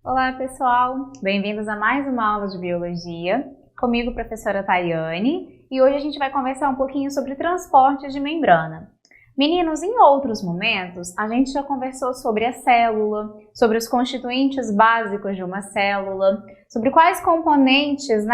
Olá, pessoal! Bem-vindos a mais uma aula de Biologia. Comigo, professora Tayane, e hoje a gente vai conversar um pouquinho sobre transporte de membrana. Meninos, em outros momentos, a gente já conversou sobre a célula, sobre os constituintes básicos de uma célula, sobre quais componentes,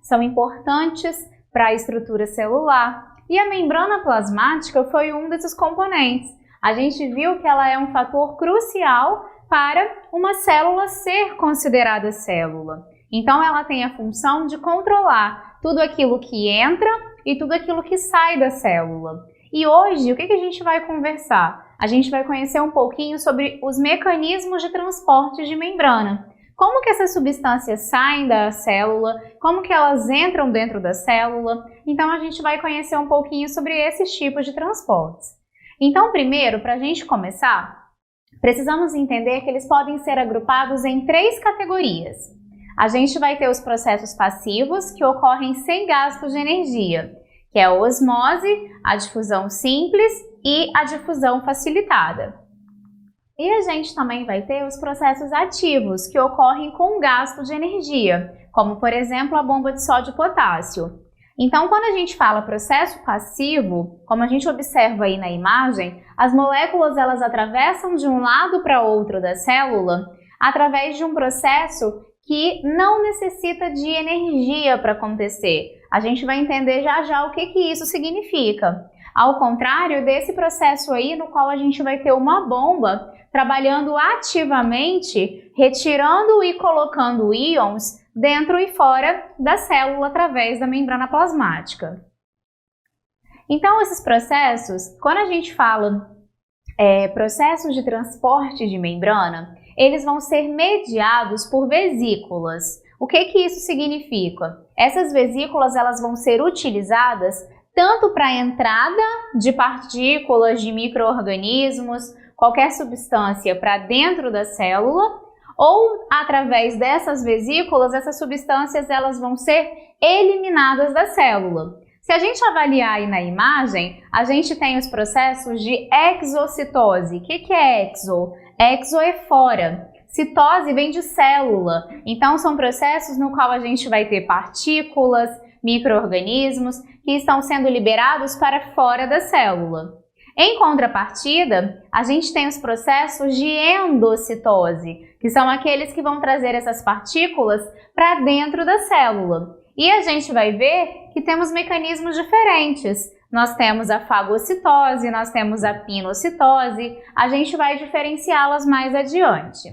são importantes para a estrutura celular. E a membrana plasmática foi um desses componentes. A gente viu que ela é um fator crucial para uma célula ser considerada célula. Então, ela tem a função de controlar tudo aquilo que entra e tudo aquilo que sai da célula. E hoje, o que a gente vai conversar? A gente vai conhecer um pouquinho sobre os mecanismos de transporte de membrana. Como que essas substâncias saem da célula, como que elas entram dentro da célula. Então, a gente vai conhecer um pouquinho sobre esses tipos de transportes. Então, primeiro, para a gente começar, precisamos entender que eles podem ser agrupados em três categorias. A gente vai ter os processos passivos, que ocorrem sem gasto de energia, que é a osmose, a difusão simples e a difusão facilitada. E a gente também vai ter os processos ativos, que ocorrem com gasto de energia, como, por exemplo, a bomba de sódio e potássio. Então, quando a gente fala processo passivo, como a gente observa aí na imagem, as moléculas elas atravessam de um lado para outro da célula através de um processo que não necessita de energia para acontecer. A gente vai entender já já o que isso significa. Ao contrário desse processo aí, no qual a gente vai ter uma bomba trabalhando ativamente, retirando e colocando íons dentro e fora da célula através da membrana plasmática. Então, esses processos, quando a gente fala processos de transporte de membrana, eles vão ser mediados por vesículas. O que isso significa? Essas vesículas elas vão ser utilizadas tanto para a entrada de partículas, de micro-organismos, qualquer substância para dentro da célula, ou através dessas vesículas, essas substâncias elas vão ser eliminadas da célula. Se a gente avaliar aí na imagem, a gente tem os processos de exocitose. O que é exo? Exo é fora. Citose vem de célula. Então, são processos no qual a gente vai ter partículas, micro-organismos que estão sendo liberados para fora da célula. Em contrapartida, a gente tem os processos de endocitose, que são aqueles que vão trazer essas partículas para dentro da célula. E a gente vai ver que temos mecanismos diferentes. Nós temos a fagocitose, nós temos a pinocitose, a gente vai diferenciá-las mais adiante.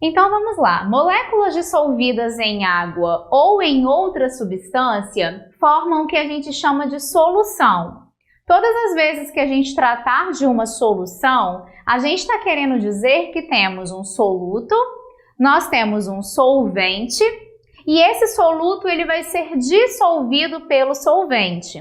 Então vamos lá, moléculas dissolvidas em água ou em outra substância formam o que a gente chama de solução. Todas as vezes que a gente tratar de uma solução, a gente está querendo dizer que temos um soluto, nós temos um solvente e esse soluto ele vai ser dissolvido pelo solvente.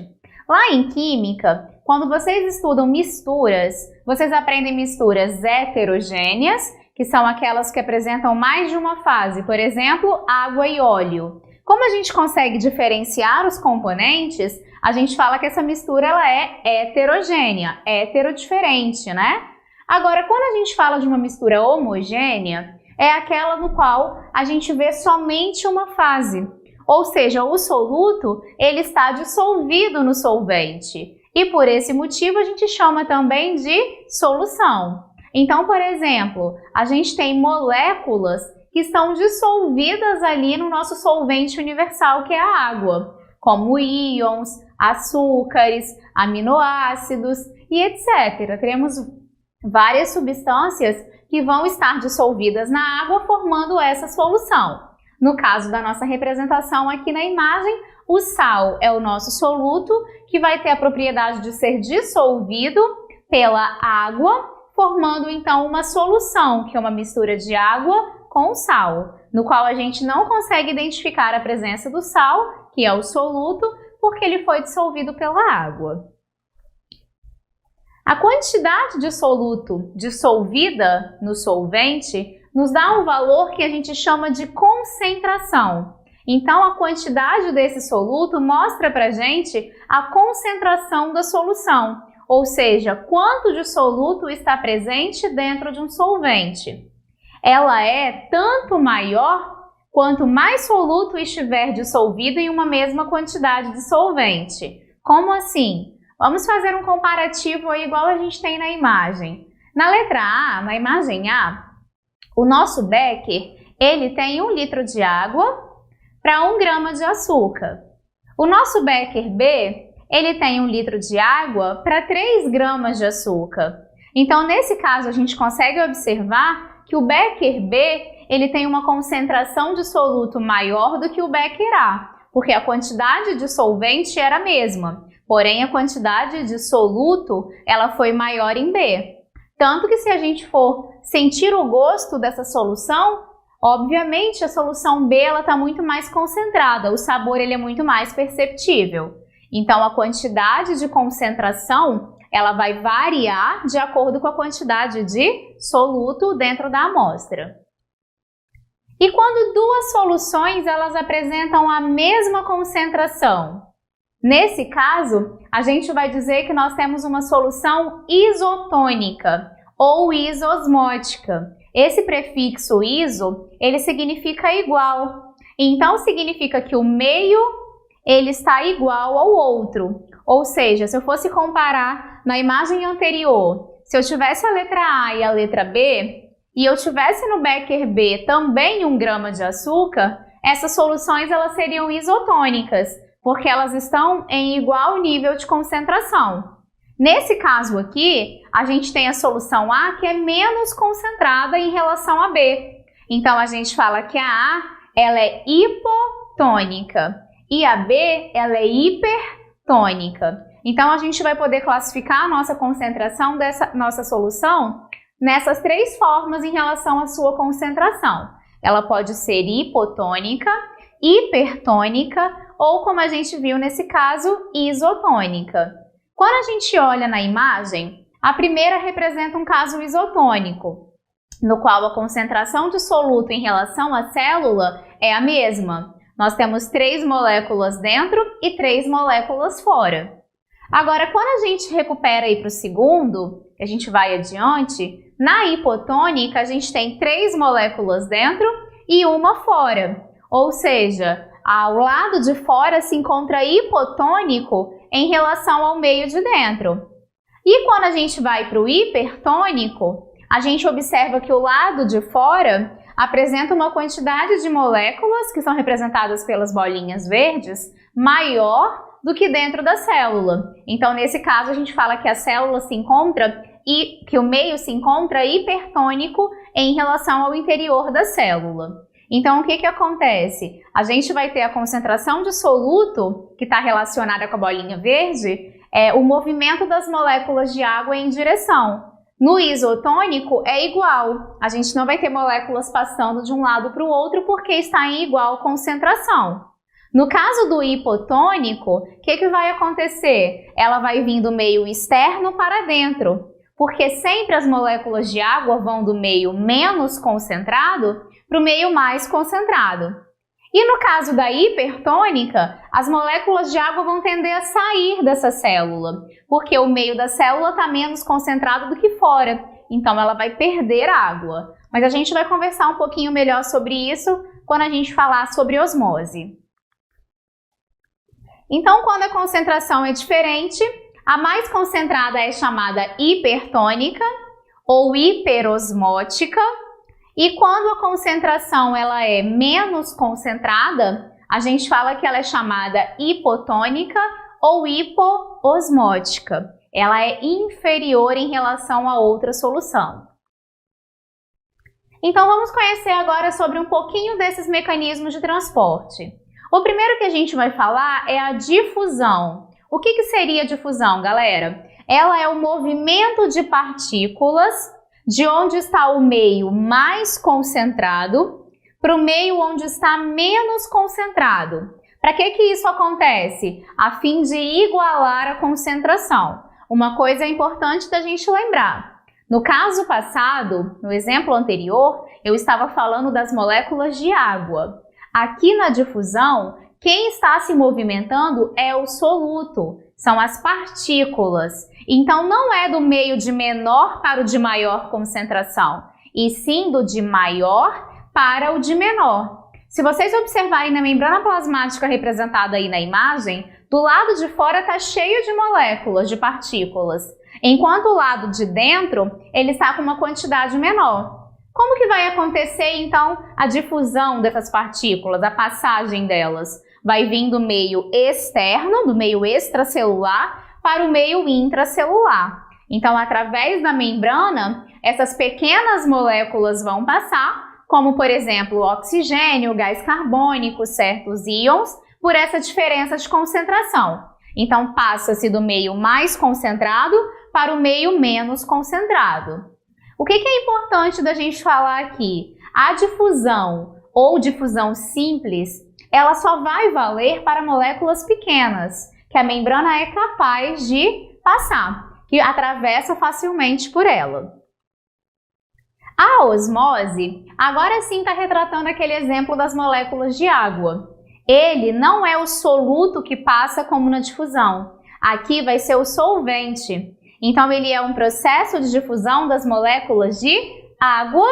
Lá em Química, quando vocês estudam misturas, vocês aprendem misturas heterogêneas, que são aquelas que apresentam mais de uma fase, por exemplo, água e óleo. Como a gente consegue diferenciar os componentes, a gente fala que essa mistura ela é heterogênea, heterodiferente, Agora, quando a gente fala de uma mistura homogênea, é aquela no qual a gente vê somente uma fase. Ou seja, o soluto ele está dissolvido no solvente. E por esse motivo a gente chama também de solução. Então, por exemplo, a gente tem moléculas que estão dissolvidas ali no nosso solvente universal, que é a água, como íons, açúcares, aminoácidos e etc. Teremos várias substâncias que vão estar dissolvidas na água formando essa solução. No caso da nossa representação aqui na imagem, o sal é o nosso soluto que vai ter a propriedade de ser dissolvido pela água, formando então uma solução, que é uma mistura de água com sal, no qual a gente não consegue identificar a presença do sal, que é o soluto, porque ele foi dissolvido pela água. A quantidade de soluto dissolvida no solvente nos dá um valor que a gente chama de concentração. Então, a quantidade desse soluto mostra para a gente a concentração da solução, ou seja, quanto de soluto está presente dentro de um solvente. ela é tanto maior quanto mais soluto estiver dissolvido em uma mesma quantidade de solvente. Como assim? Vamos fazer um comparativo aí igual a gente tem na imagem. Na letra A, na imagem A, o nosso becker, ele tem 1 litro de água para 1 grama de açúcar. O nosso becker B, ele tem 1 litro de água para 3 gramas de açúcar. Então, nesse caso, a gente consegue observar que o becker B, ele tem uma concentração de soluto maior do que o becker A, porque a quantidade de solvente era a mesma, porém a quantidade de soluto, ela foi maior em B. Tanto que se a gente for sentir o gosto dessa solução, obviamente a solução B está muito mais concentrada, o sabor ele é muito mais perceptível. Então a quantidade de concentração ela vai variar de acordo com a quantidade de soluto dentro da amostra. E quando duas soluções elas apresentam a mesma concentração? Nesse caso, a gente vai dizer que nós temos uma solução isotônica ou isosmótica. Esse prefixo iso, ele significa igual. Então, significa que o meio, ele está igual ao outro. Ou seja, se eu fosse comparar na imagem anterior, se eu tivesse a letra A e a letra B, e eu tivesse no becker B também 1 grama de açúcar, essas soluções elas seriam isotônicas, porque elas estão em igual nível de concentração. Nesse caso aqui, a gente tem a solução A que é menos concentrada em relação a B. Então, a gente fala que a A ela é hipotônica e a B ela é hipertônica. Então, a gente vai poder classificar a nossa concentração dessa nossa solução nessas 3 formas em relação à sua concentração. Ela pode ser hipotônica, hipertônica ou, como a gente viu nesse caso, isotônica. Quando a gente olha na imagem, a primeira representa um caso isotônico, no qual a concentração de soluto em relação à célula é a mesma. Nós temos 3 moléculas dentro e 3 moléculas fora. Agora, quando a gente recupera aí para o segundo, a gente vai adiante, na hipotônica a gente tem 3 moléculas dentro e uma fora. Ou seja, ao lado de fora se encontra hipotônico em relação ao meio de dentro. E quando a gente vai para o hipertônico, a gente observa que o lado de fora apresenta uma quantidade de moléculas, que são representadas pelas bolinhas verdes, maior do que dentro da célula. Então, nesse caso, a gente fala que a célula se encontra e que o meio se encontra hipertônico em relação ao interior da célula. Então, o que acontece? A gente vai ter a concentração de soluto, que está relacionada com a bolinha verde, o movimento das moléculas de água em direção. No isotônico é igual, a gente não vai ter moléculas passando de um lado para o outro porque está em igual concentração. No caso do hipotônico, o que vai acontecer? Ela vai vir do meio externo para dentro, porque sempre as moléculas de água vão do meio menos concentrado para o meio mais concentrado. E no caso da hipertônica, as moléculas de água vão tender a sair dessa célula, porque o meio da célula está menos concentrado do que fora, então ela vai perder água. Mas a gente vai conversar um pouquinho melhor sobre isso quando a gente falar sobre osmose. Então, quando a concentração é diferente, a mais concentrada é chamada hipertônica ou hiperosmótica, e quando a concentração ela é menos concentrada, a gente fala que ela é chamada hipotônica ou hipoosmótica. Ela é inferior em relação a outra solução. Então, vamos conhecer agora sobre um pouquinho desses mecanismos de transporte. O primeiro que a gente vai falar é a difusão. O que seria a difusão, galera? Ela é o movimento de partículas de onde está o meio mais concentrado para o meio onde está menos concentrado. Para que isso acontece? A fim de igualar a concentração. Uma coisa importante da gente lembrar. No caso passado, no exemplo anterior, eu estava falando das moléculas de água. Aqui na difusão, quem está se movimentando é o soluto, são as partículas. Então, não é do meio de menor para o de maior concentração, e sim do de maior para o de menor. Se vocês observarem na membrana plasmática representada aí na imagem, do lado de fora está cheio de moléculas, de partículas, enquanto o lado de dentro ele está com uma quantidade menor. Como que vai acontecer então a difusão dessas partículas, a passagem delas? Vai vir do meio externo, do meio extracelular, para o meio intracelular. Então, através da membrana, essas pequenas moléculas vão passar, como por exemplo o oxigênio, o gás carbônico, certos íons, por essa diferença de concentração. Então, passa-se do meio mais concentrado para o meio menos concentrado. O que é importante da gente falar aqui? A difusão ou difusão simples, ela só vai valer para moléculas pequenas, que a membrana é capaz de passar, que atravessa facilmente por ela. A osmose, agora sim está retratando aquele exemplo das moléculas de água. Ele não é o soluto que passa como na difusão. Aqui vai ser o solvente. Então, ele é um processo de difusão das moléculas de água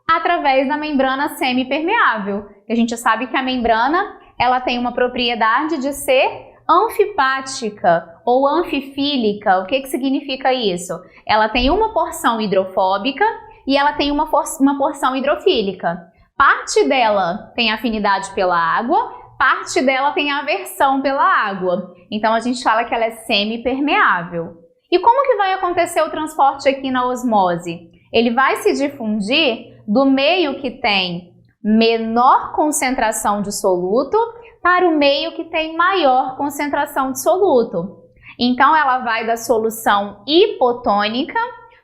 através da membrana semipermeável. A gente sabe que a membrana ela tem uma propriedade de ser anfipática ou anfifílica. O que significa isso? Ela tem uma porção hidrofóbica e ela tem uma porção hidrofílica. Parte dela tem afinidade pela água, parte dela tem aversão pela água. Então, a gente fala que ela é semipermeável. E como que vai acontecer o transporte aqui na osmose? Ele vai se difundir do meio que tem menor concentração de soluto para o meio que tem maior concentração de soluto. Então, ela vai da solução hipotônica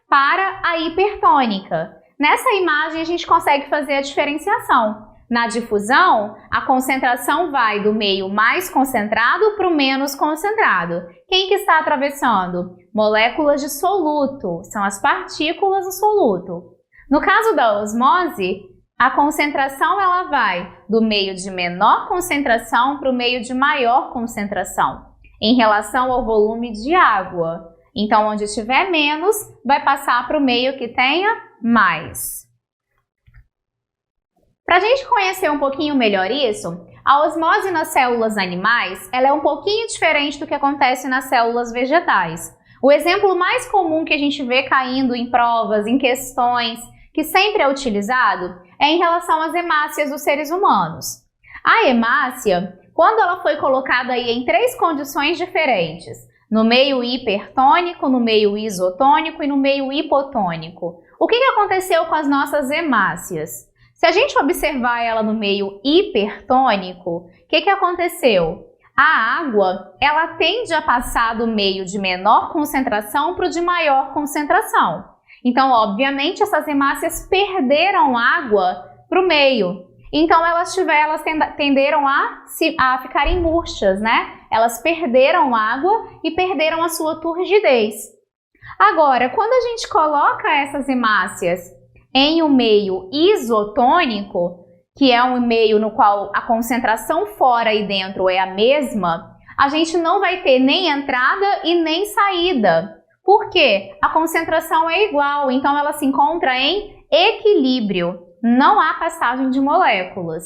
para a hipertônica. Nessa imagem, a gente consegue fazer a diferenciação. Na difusão, a concentração vai do meio mais concentrado para o menos concentrado. Quem que está atravessando? Moléculas de soluto, são as partículas do soluto. No caso da osmose, a concentração ela vai do meio de menor concentração para o meio de maior concentração, em relação ao volume de água. Então, onde tiver menos, vai passar para o meio que tenha mais. Para a gente conhecer um pouquinho melhor isso, a osmose nas células animais ela é um pouquinho diferente do que acontece nas células vegetais. O exemplo mais comum que a gente vê caindo em provas, em questões, que sempre é utilizado, é em relação às hemácias dos seres humanos. A hemácia, quando ela foi colocada aí em 3 condições diferentes, no meio hipertônico, no meio isotônico e no meio hipotônico, o que aconteceu com as nossas hemácias? Se a gente observar ela no meio hipertônico, o que aconteceu? A água, ela tende a passar do meio de menor concentração para o de maior concentração. Então, obviamente, essas hemácias perderam água para o meio. Então, elas tenderam a ficarem murchas, né? Elas perderam água e perderam a sua turgidez. Agora, quando a gente coloca essas hemácias em um meio isotônico, que é um meio no qual a concentração fora e dentro é a mesma, a gente não vai ter nem entrada e nem saída. Por quê? A concentração é igual, então ela se encontra em equilíbrio, não há passagem de moléculas.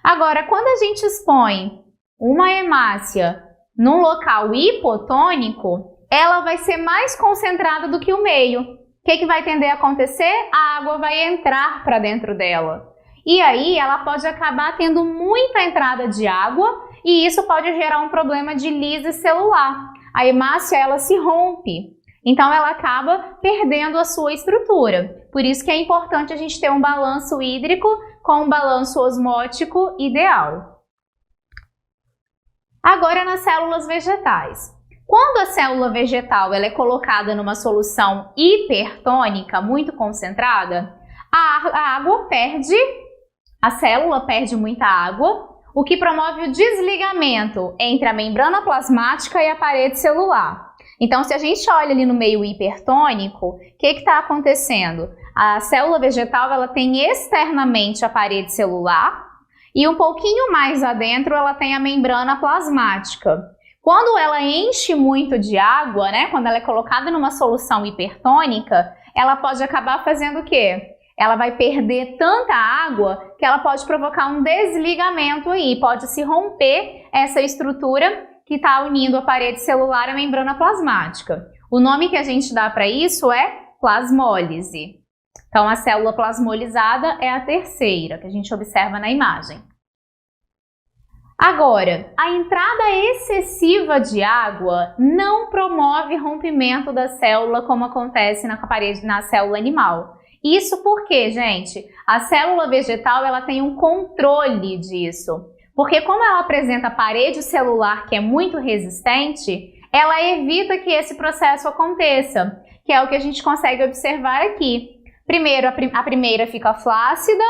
Agora, quando a gente expõe uma hemácia num local hipotônico, ela vai ser mais concentrada do que o meio. O que vai tender a acontecer? A água vai entrar para dentro dela. E aí ela pode acabar tendo muita entrada de água e isso pode gerar um problema de lise celular. A hemácia ela se rompe, então ela acaba perdendo a sua estrutura. Por isso que é importante a gente ter um balanço hídrico com um balanço osmótico ideal. Agora nas células vegetais. Quando a célula vegetal ela é colocada numa solução hipertônica, muito concentrada, a célula perde muita água, o que promove o desligamento entre a membrana plasmática e a parede celular. Então, se a gente olha ali no meio hipertônico, o que está acontecendo? A célula vegetal ela tem externamente a parede celular e um pouquinho mais adentro ela tem a membrana plasmática. Quando ela enche muito de água, né, quando ela é colocada numa solução hipertônica, ela pode acabar fazendo o quê? ela vai perder tanta água que ela pode provocar um desligamento aí, pode se romper essa estrutura que está unindo a parede celular à membrana plasmática. O nome que a gente dá para isso é plasmólise. Então, a célula plasmolizada é a terceira que a gente observa na imagem. Agora, a entrada excessiva de água não promove rompimento da célula como acontece na célula animal. Isso porque, gente, a célula vegetal ela tem um controle disso. Porque como ela apresenta parede celular que é muito resistente, ela evita que esse processo aconteça, que é o que a gente consegue observar aqui. Primeiro, a primeira fica flácida,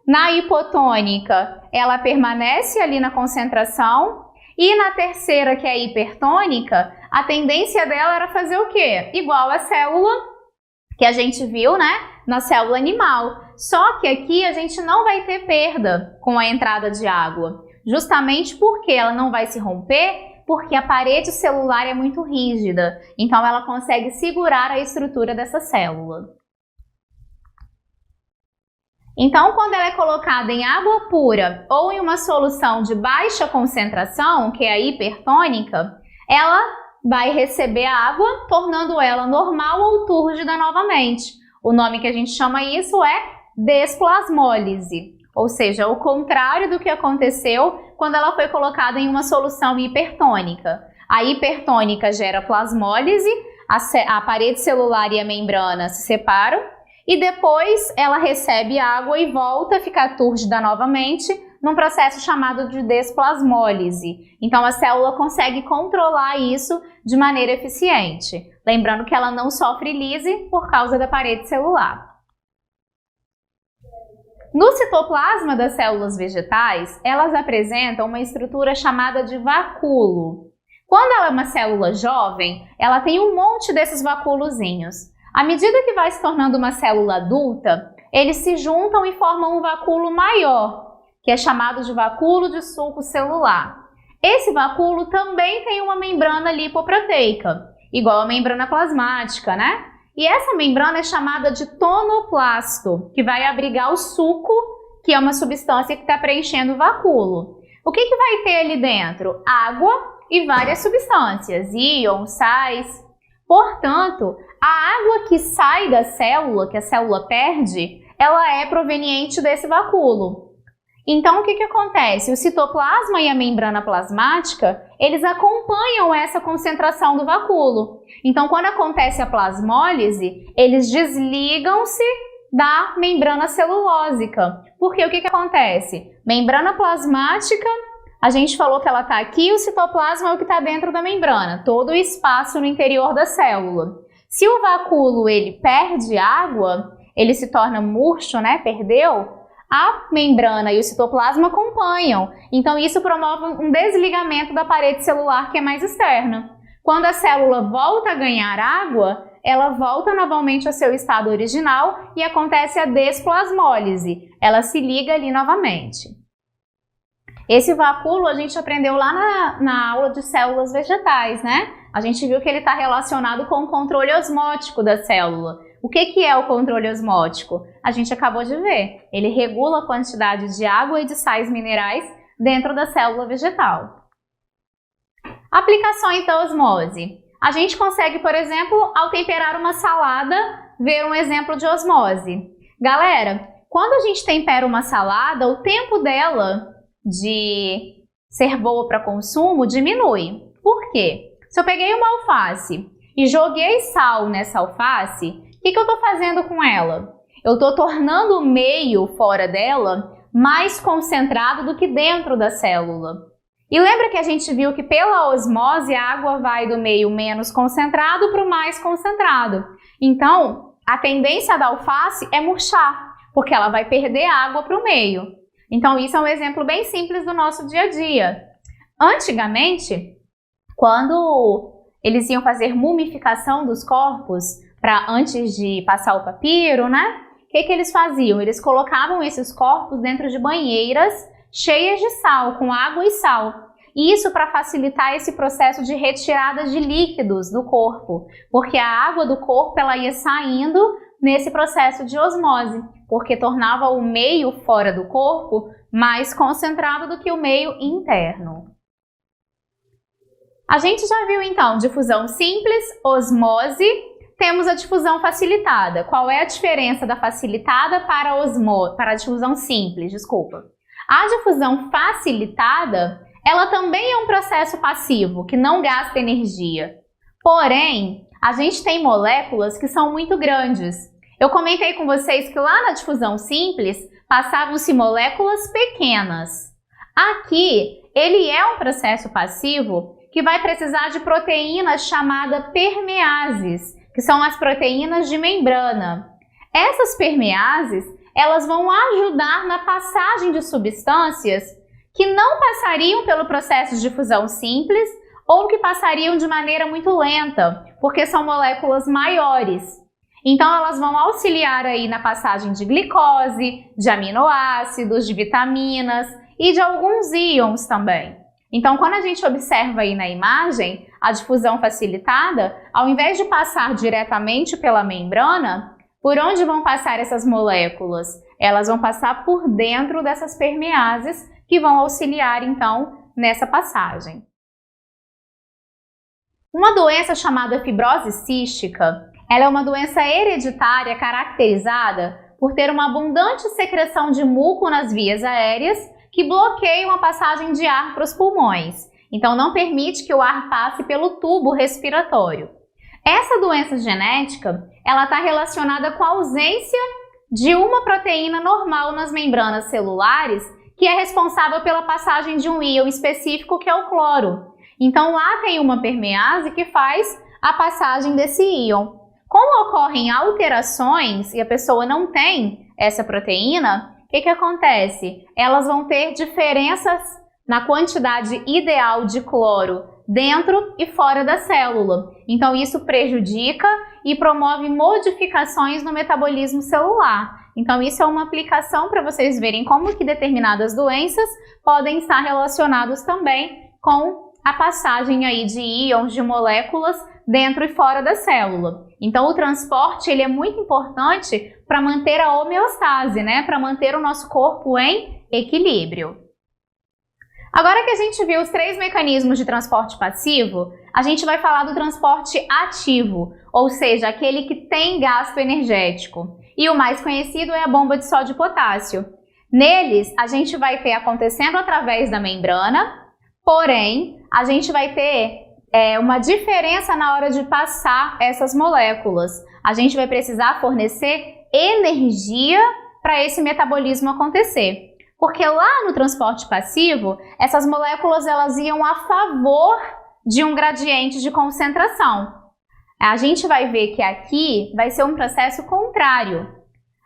na hipotônica ela permanece ali na concentração e na terceira, que é a hipertônica, a tendência dela era fazer o quê? Igual a célula que a gente viu, né, na célula animal. Só que aqui a gente não vai ter perda com a entrada de água, justamente porque ela não vai se romper, porque a parede celular é muito rígida, então ela consegue segurar a estrutura dessa célula. Então, quando ela é colocada em água pura ou em uma solução de baixa concentração, que é a hipertônica, ela vai receber a água, tornando ela normal ou túrgida novamente. O nome que a gente chama isso é desplasmólise, ou seja, o contrário do que aconteceu quando ela foi colocada em uma solução hipertônica. A hipertônica gera plasmólise, a parede celular e a membrana se separam, e depois ela recebe água e volta a ficar túrgida novamente num processo chamado de desplasmólise. Então a célula consegue controlar isso de maneira eficiente. Lembrando que ela não sofre lise por causa da parede celular. No citoplasma das células vegetais, elas apresentam uma estrutura chamada de vacúolo. Quando ela é uma célula jovem, ela tem um monte desses vacúolozinhos. À medida que vai se tornando uma célula adulta, eles se juntam e formam um vacúolo maior, que é chamado de vacúolo de sulco celular. Esse vacúolo também tem uma membrana lipoproteica, igual a membrana plasmática, né? E essa membrana é chamada de tonoplasto, que vai abrigar o suco, que é uma substância que está preenchendo o vacúolo. O que vai ter ali dentro? Água e várias substâncias, íons, sais. Portanto, a água que sai da célula, que a célula perde, ela é proveniente desse vacúolo. Então, o que acontece? O citoplasma e a membrana plasmática, eles acompanham essa concentração do vacúolo. Então, quando acontece a plasmólise, eles desligam-se da membrana celulósica. Porque o que acontece? Membrana plasmática, a gente falou que ela está aqui, o citoplasma é o que está dentro da membrana, todo o espaço no interior da célula. Se o vacúolo ele perde água, ele se torna murcho, né? Perdeu, a membrana e o citoplasma acompanham. Então isso promove um desligamento da parede celular que é mais externa. Quando a célula volta a ganhar água, ela volta novamente ao seu estado original e acontece a desplasmólise. Ela se liga ali novamente. Esse vacúolo a gente aprendeu lá na aula de células vegetais, né? A gente viu que ele está relacionado com o controle osmótico da célula. O que é o controle osmótico? A gente acabou de ver. Ele regula a quantidade de água e de sais minerais dentro da célula vegetal. Aplicações da osmose. A gente consegue, por exemplo, ao temperar uma salada, ver um exemplo de osmose. Galera, quando a gente tempera uma salada, o tempo dela de ser boa para consumo diminui. Por quê? Se eu peguei uma alface e joguei sal nessa alface, o que eu estou fazendo com ela? Eu estou tornando o meio fora dela mais concentrado do que dentro da célula. E lembra que a gente viu que pela osmose a água vai do meio menos concentrado para o mais concentrado. Então, a tendência da alface é murchar, porque ela vai perder água para o meio. Então, isso é um exemplo bem simples do nosso dia a dia. Antigamente, quando eles iam fazer mumificação dos corpos, antes de passar o papiro, né? O que eles faziam? Eles colocavam esses corpos dentro de banheiras cheias de sal, com água e sal. E isso para facilitar esse processo de retirada de líquidos do corpo, porque a água do corpo ela ia saindo nesse processo de osmose, porque tornava o meio fora do corpo mais concentrado do que o meio interno. A gente já viu então difusão simples, osmose, temos a difusão facilitada. Qual é a diferença da facilitada para a difusão simples? Desculpa. A difusão facilitada, ela também é um processo passivo, que não gasta energia. Porém, a gente tem moléculas que são muito grandes. Eu comentei com vocês que lá na difusão simples, passavam-se moléculas pequenas. Aqui, ele é um processo passivo que vai precisar de proteínas chamadas permeases, que são as proteínas de membrana. Essas permeases, elas vão ajudar na passagem de substâncias que não passariam pelo processo de difusão simples ou que passariam de maneira muito lenta, porque são moléculas maiores. Então, elas vão auxiliar aí na passagem de glicose, de aminoácidos, de vitaminas e de alguns íons também. Então, quando a gente observa aí na imagem a difusão facilitada, ao invés de passar diretamente pela membrana, por onde vão passar essas moléculas? Elas vão passar por dentro dessas permeases que vão auxiliar, então, nessa passagem. Uma doença chamada fibrose cística, ela é uma doença hereditária caracterizada por ter uma abundante secreção de muco nas vias aéreas que bloqueiam a passagem de ar para os pulmões. Então, não permite que o ar passe pelo tubo respiratório. Essa doença genética, ela está relacionada com a ausência de uma proteína normal nas membranas celulares que é responsável pela passagem de um íon específico, que é o cloro. Então, lá tem uma permease que faz a passagem desse íon. Como ocorrem alterações e a pessoa não tem essa proteína, o que acontece? Elas vão ter diferenças na quantidade ideal de cloro dentro e fora da célula. Então, isso prejudica e promove modificações no metabolismo celular. Então, isso é uma aplicação para vocês verem como que determinadas doenças podem estar relacionadas também com a passagem aí de íons, de moléculas dentro e fora da célula. Então, o transporte ele é muito importante para manter a homeostase, né? Para manter o nosso corpo em equilíbrio. Agora que a gente viu os 3 mecanismos de transporte passivo, a gente vai falar do transporte ativo, ou seja, aquele que tem gasto energético. E o mais conhecido é a bomba de sódio e potássio. Neles, a gente vai ter acontecendo através da membrana, porém, a gente vai ter uma diferença na hora de passar essas moléculas. A gente vai precisar fornecer energia para esse metabolismo acontecer. Porque lá no transporte passivo, essas moléculas elas iam a favor de um gradiente de concentração. A gente vai ver que aqui vai ser um processo contrário.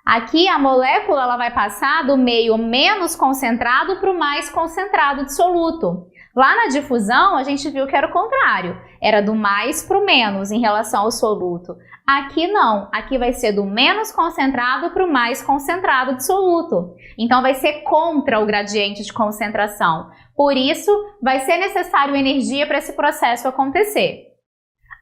Aqui a molécula ela vai passar do meio menos concentrado para o mais concentrado dissoluto. Lá na difusão, a gente viu que era o contrário. Era do mais para o menos em relação ao soluto. Aqui não. Aqui vai ser do menos concentrado para o mais concentrado dissoluto. Então, vai ser contra o gradiente de concentração. Por isso, vai ser necessário energia para esse processo acontecer.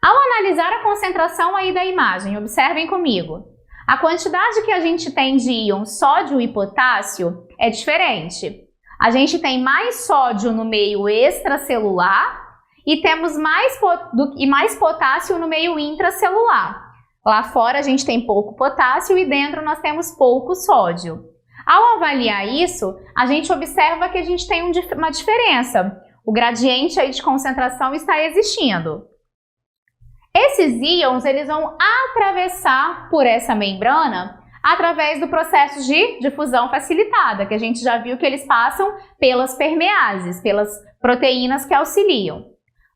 Ao analisar a concentração aí da imagem, observem comigo. A quantidade que a gente tem de íons sódio e potássio é diferente. A gente tem mais sódio no meio extracelular e temos mais potássio no meio intracelular. Lá fora a gente tem pouco potássio e dentro nós temos pouco sódio. Ao avaliar isso, a gente observa que a gente tem uma diferença. O gradiente aí de concentração está existindo. Esses íons eles vão atravessar por essa membrana através do processo de difusão facilitada, que a gente já viu que eles passam pelas permeases, pelas proteínas que auxiliam.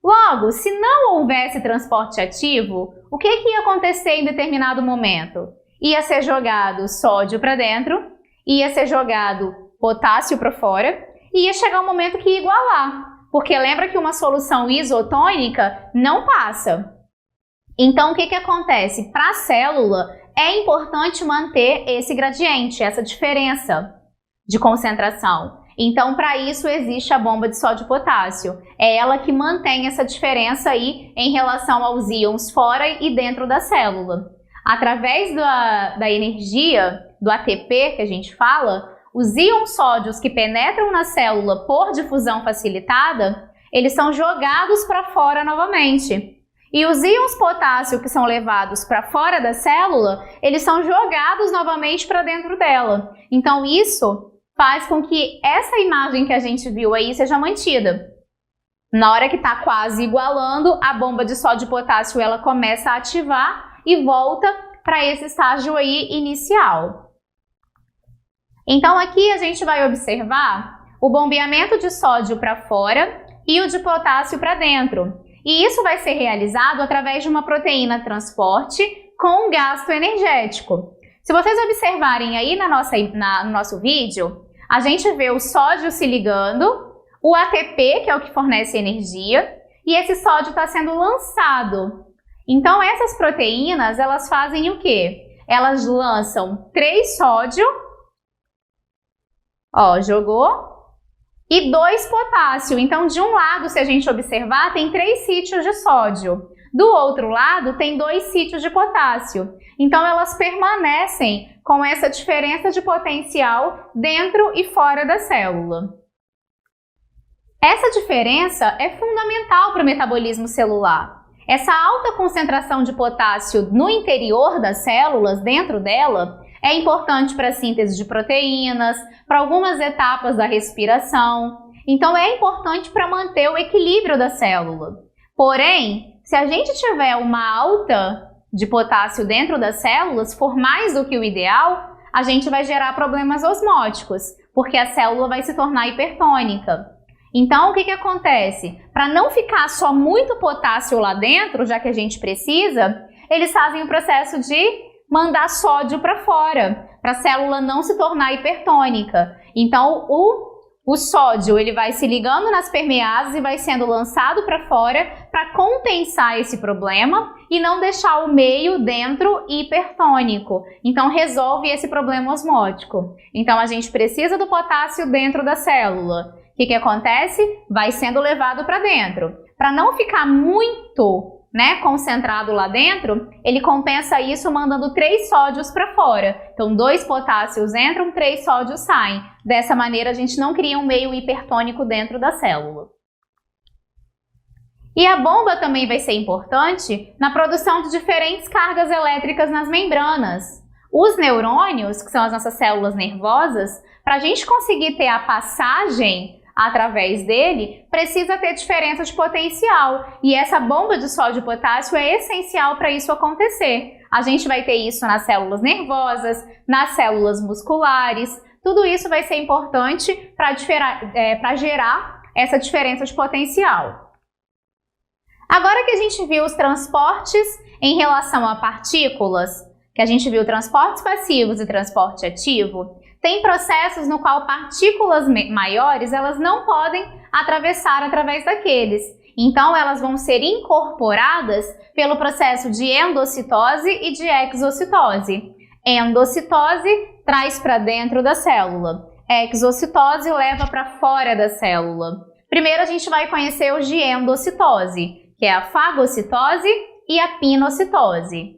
Logo, se não houvesse transporte ativo, o que ia acontecer em determinado momento? Ia ser jogado sódio para dentro, ia ser jogado potássio para fora e ia chegar um momento que ia igualar, porque lembra que uma solução isotônica não passa. Então, o que acontece? Para a célula, é importante manter esse gradiente, essa diferença de concentração. Então, para isso, existe a bomba de sódio e potássio. É ela que mantém essa diferença aí em relação aos íons fora e dentro da célula. Através da energia do ATP que a gente fala, os íons sódios que penetram na célula por difusão facilitada, eles são jogados para fora novamente. E os íons potássio que são levados para fora da célula, eles são jogados novamente para dentro dela. Então isso faz com que essa imagem que a gente viu aí seja mantida. Na hora que está quase igualando, a bomba de sódio e potássio ela começa a ativar e volta para esse estágio aí inicial. Então aqui a gente vai observar o bombeamento de sódio para fora e o de potássio para dentro. E isso vai ser realizado através de uma proteína transporte com gasto energético. Se vocês observarem aí no nosso vídeo, a gente vê o sódio se ligando, o ATP, que é o que fornece energia, e esse sódio está sendo lançado. Então essas proteínas, elas fazem o quê? Elas lançam 3 sódio, ó, jogou, e 2 potássio. Então, de um lado, se a gente observar, tem 3 sítios de sódio. Do outro lado, tem 2 sítios de potássio. Então, elas permanecem com essa diferença de potencial dentro e fora da célula. Essa diferença é fundamental para o metabolismo celular. Essa alta concentração de potássio no interior das células, dentro dela, é importante para a síntese de proteínas, para algumas etapas da respiração. Então, é importante para manter o equilíbrio da célula. Porém, se a gente tiver uma alta de potássio dentro das células, for mais do que o ideal, a gente vai gerar problemas osmóticos, porque a célula vai se tornar hipertônica. Então, o que acontece? Para não ficar só muito potássio lá dentro, já que a gente precisa, eles fazem o processo de mandar sódio para fora, para a célula não se tornar hipertônica. Então, o sódio ele vai se ligando nas permeases e vai sendo lançado para fora para compensar esse problema e não deixar o meio dentro hipertônico. Então, resolve esse problema osmótico. Então, a gente precisa do potássio dentro da célula. O que acontece? Vai sendo levado para dentro. Para não ficar muito concentrado lá dentro, ele compensa isso mandando 3 sódios para fora. Então, 2 potássios entram, 3 sódios saem. Dessa maneira, a gente não cria um meio hipertônico dentro da célula. E a bomba também vai ser importante na produção de diferentes cargas elétricas nas membranas. Os neurônios, que são as nossas células nervosas, para a gente conseguir ter a passagem através dele, precisa ter diferença de potencial. E essa bomba de sódio e potássio é essencial para isso acontecer. A gente vai ter isso nas células nervosas, nas células musculares. Tudo isso vai ser importante para gerar essa diferença de potencial. Agora que a gente viu os transportes em relação a partículas, que a gente viu transportes passivos e transporte ativo, tem processos no qual partículas maiores elas não podem atravessar através daqueles. Então, elas vão ser incorporadas pelo processo de endocitose e de exocitose. Endocitose traz para dentro da célula. Exocitose leva para fora da célula. Primeiro, a gente vai conhecer os de endocitose, que é a fagocitose e a pinocitose.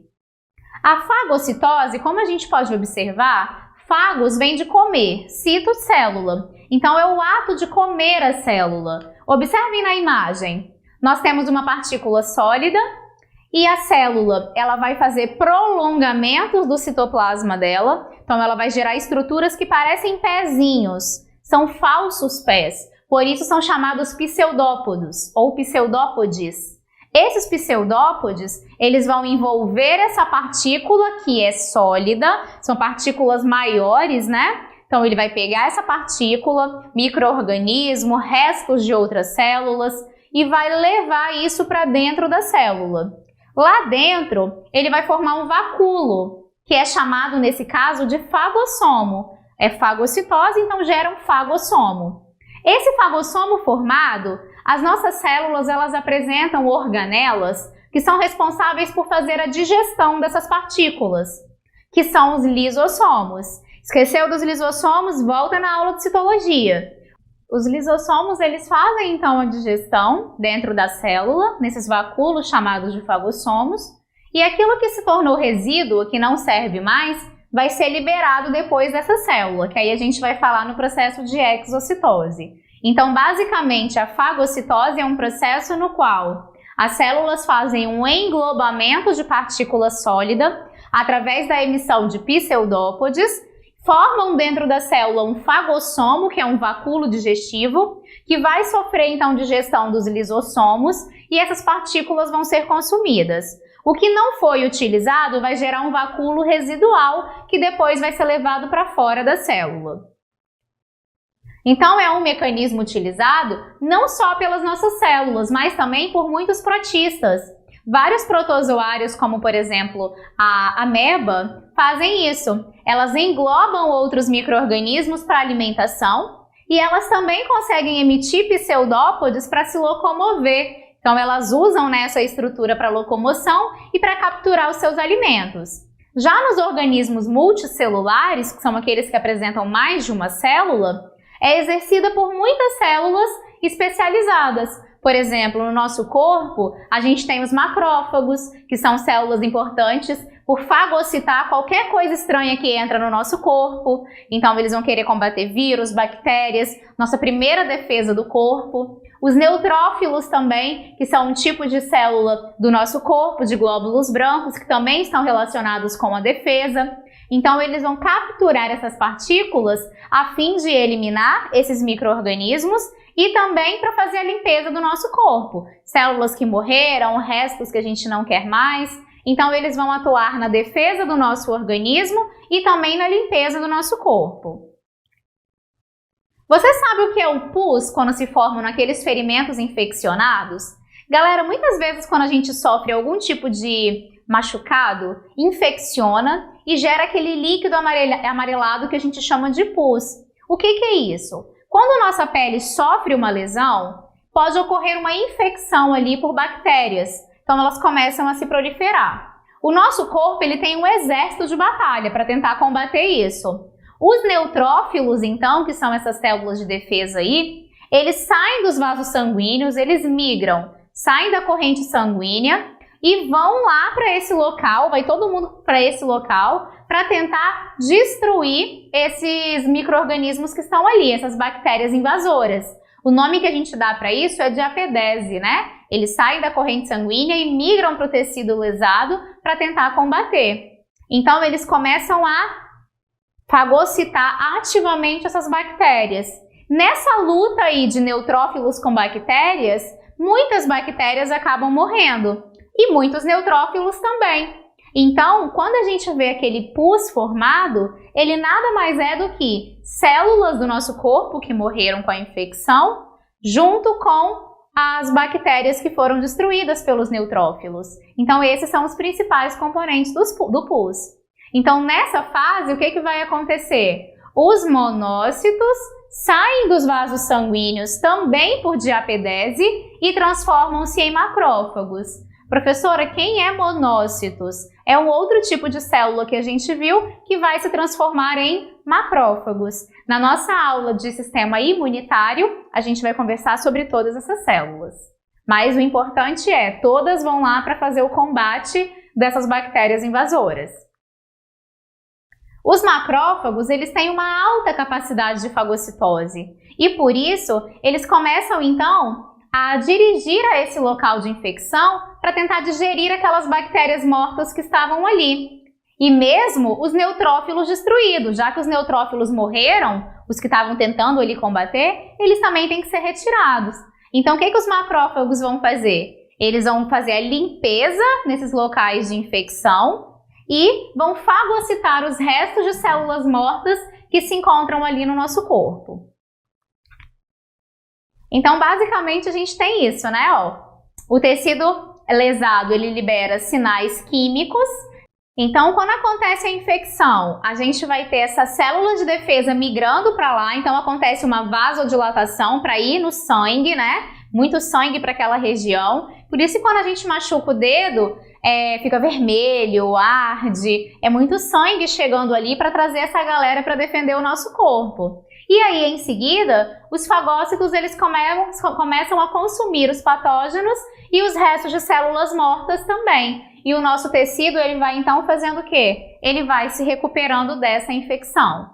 A fagocitose, como a gente pode observar, fagos vem de comer, cito célula. Então, é o ato de comer a célula. Observem na imagem. Nós temos uma partícula sólida e a célula ela vai fazer prolongamentos do citoplasma dela. Então, ela vai gerar estruturas que parecem pezinhos. São falsos pés. Por isso, são chamados pseudópodos ou pseudópodes. Esses pseudópodes, eles vão envolver essa partícula que é sólida, são partículas maiores, né? Então, ele vai pegar essa partícula, micro-organismo, restos de outras células e vai levar isso para dentro da célula. Lá dentro, ele vai formar um vacúolo, que é chamado, nesse caso, de fagossomo. É fagocitose, então gera um fagossomo. Esse fagossomo formado, as nossas células elas apresentam organelas que são responsáveis por fazer a digestão dessas partículas, que são os lisossomos. Esqueceu dos lisossomos? Volta na aula de citologia. Os lisossomos eles fazem então a digestão dentro da célula, nesses vacúolos chamados de fagossomos, E aquilo que se tornou resíduo, que não serve mais, vai ser liberado depois dessa célula, que aí a gente vai falar no processo de exocitose. Então, basicamente, a fagocitose é um processo no qual as células fazem um englobamento de partícula sólida através da emissão de pseudópodes, formam dentro da célula um fagossomo, que é um vacúolo digestivo, que vai sofrer então digestão dos lisossomos e essas partículas vão ser consumidas. O que não foi utilizado vai gerar um vacúolo residual que depois vai ser levado para fora da célula. Então é um mecanismo utilizado não só pelas nossas células, mas também por muitos protistas. Vários protozoários, como por exemplo a ameba, fazem isso. Elas englobam outros micro-organismos para alimentação e elas também conseguem emitir pseudópodes para se locomover. Então elas usam essa estrutura para locomoção e para capturar os seus alimentos. Já nos organismos multicelulares, que são aqueles que apresentam mais de uma célula, é exercida por muitas células especializadas. Por exemplo, no nosso corpo, a gente tem os macrófagos, que são células importantes por fagocitar qualquer coisa estranha que entra no nosso corpo. Então, eles vão querer combater vírus, bactérias, nossa primeira defesa do corpo. Os neutrófilos também, que são um tipo de célula do nosso corpo, de glóbulos brancos, que também estão relacionados com a defesa. Então, eles vão capturar essas partículas a fim de eliminar esses micro-organismos e também para fazer a limpeza do nosso corpo. Células que morreram, restos que a gente não quer mais. Então, eles vão atuar na defesa do nosso organismo e também na limpeza do nosso corpo. Você sabe o que é o pus quando se formam naqueles ferimentos infeccionados? Galera, muitas vezes quando a gente sofre algum tipo de machucado, infecciona e gera aquele líquido amarelado que a gente chama de pus. O que é isso? Quando a nossa pele sofre uma lesão, pode ocorrer uma infecção ali por bactérias. Então elas começam a se proliferar. O nosso corpo ele tem um exército de batalha para tentar combater isso. Os neutrófilos, então, que são essas células de defesa aí, eles saem dos vasos sanguíneos, eles migram, saem da corrente sanguínea e vão lá para esse local, vai todo mundo para esse local para tentar destruir esses micro-organismos que estão ali, essas bactérias invasoras. O nome que a gente dá para isso é diapedese, né? Eles saem da corrente sanguínea e migram para o tecido lesado para tentar combater. Então, eles começam a fagocitar ativamente essas bactérias. Nessa luta aí de neutrófilos com bactérias, muitas bactérias acabam morrendo e muitos neutrófilos também. Então, quando a gente vê aquele pus formado, ele nada mais é do que células do nosso corpo que morreram com a infecção, junto com as bactérias que foram destruídas pelos neutrófilos. Então, esses são os principais componentes do pus. Então, nessa fase, o que vai acontecer? Os monócitos saem dos vasos sanguíneos também por diapedese e transformam-se em macrófagos. Professora, quem é monócitos? É um outro tipo de célula que a gente viu que vai se transformar em macrófagos. Na nossa aula de sistema imunitário, a gente vai conversar sobre todas essas células. Mas o importante é, todas vão lá para fazer o combate dessas bactérias invasoras. Os macrófagos, eles têm uma alta capacidade de fagocitose e por isso eles começam então a dirigir a esse local de infecção para tentar digerir aquelas bactérias mortas que estavam ali. E mesmo os neutrófilos destruídos, já que os neutrófilos morreram, os que estavam tentando ali combater, eles também têm que ser retirados. Então o que os macrófagos vão fazer? Eles vão fazer a limpeza nesses locais de infecção e vão fagocitar os restos de células mortas que se encontram ali no nosso corpo. Então, basicamente, a gente tem isso, né? O tecido lesado, ele libera sinais químicos. Então, quando acontece a infecção, a gente vai ter essa célula de defesa migrando para lá. Então, acontece uma vasodilatação para ir no sangue, né? Muito sangue para aquela região. Por isso, quando a gente machuca o dedo, fica vermelho, arde. É muito sangue chegando ali para trazer essa galera para defender o nosso corpo. E aí, em seguida, os fagócitos eles começam a consumir os patógenos e os restos de células mortas também. e o nosso tecido ele vai então fazendo o quê? Ele vai se recuperando dessa infecção.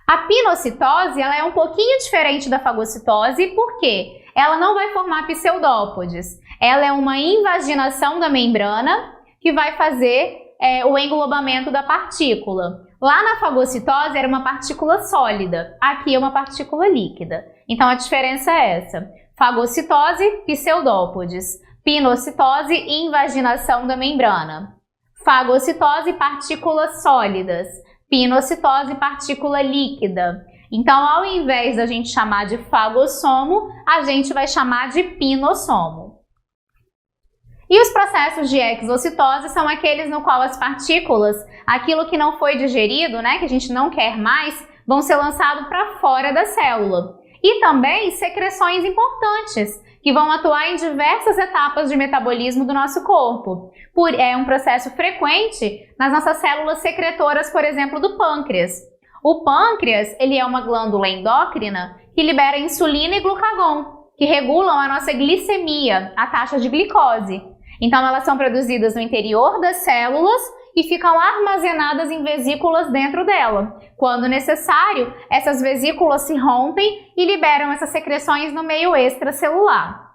A pinocitose ela é um pouquinho diferente da fagocitose, porque ela não vai formar pseudópodes. Ela é uma invaginação da membrana que vai fazer o englobamento da partícula. Lá na fagocitose era uma partícula sólida, aqui é uma partícula líquida. Então a diferença é essa: fagocitose, pseudópodes; pinocitose, invaginação da membrana; fagocitose, partículas sólidas; pinocitose, partícula líquida. Então, ao invés da gente chamar de fagossomo, a gente vai chamar de pinossomo. E os processos de exocitose são aqueles no qual as partículas, aquilo que não foi digerido, né, que a gente não quer mais, vão ser lançados para fora da célula. E também secreções importantes, que vão atuar em diversas etapas de metabolismo do nosso corpo. É um processo frequente nas nossas células secretoras, por exemplo, do pâncreas. O pâncreas, ele é uma glândula endócrina que libera insulina e glucagon, que regulam a nossa glicemia, a taxa de glicose. Então, elas são produzidas no interior das células e ficam armazenadas em vesículas dentro dela. Quando necessário, essas vesículas se rompem e liberam essas secreções no meio extracelular.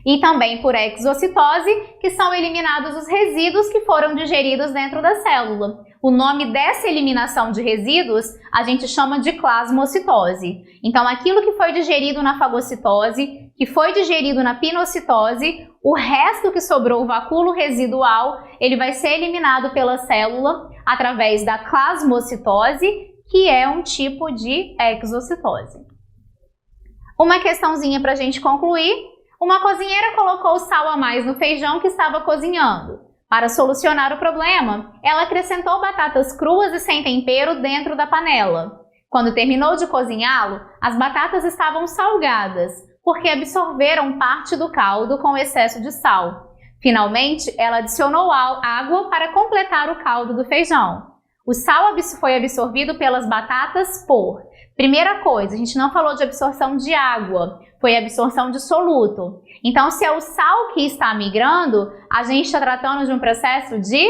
E também por exocitose, que são eliminados os resíduos que foram digeridos dentro da célula. O nome dessa eliminação de resíduos a gente chama de plasmocitose. Então, aquilo que foi digerido na fagocitose, que foi digerido na pinocitose, o resto que sobrou, o vacúolo residual, ele vai ser eliminado pela célula através da plasmocitose, que é um tipo de exocitose. Uma questãozinha para a gente concluir: uma cozinheira colocou sal a mais no feijão que estava cozinhando. Para solucionar o problema, ela acrescentou batatas cruas e sem tempero dentro da panela. Quando terminou de cozinhá-lo, as batatas estavam salgadas, porque absorveram parte do caldo com excesso de sal. Finalmente, ela adicionou água para completar o caldo do feijão. O sal foi absorvido pelas batatas por... Primeira coisa, a gente não falou de absorção de água, foi absorção de soluto. Então, se é o sal que está migrando, a gente está tratando de um processo de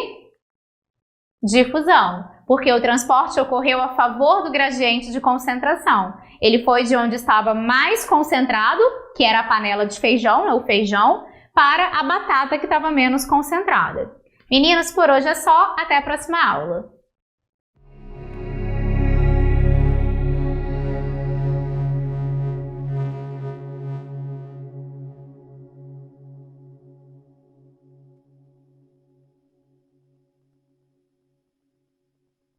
difusão, porque o transporte ocorreu a favor do gradiente de concentração. Ele foi de onde estava mais concentrado, que era a panela de feijão, o feijão, para a batata que estava menos concentrada. Meninas, por hoje é só. Até a próxima aula.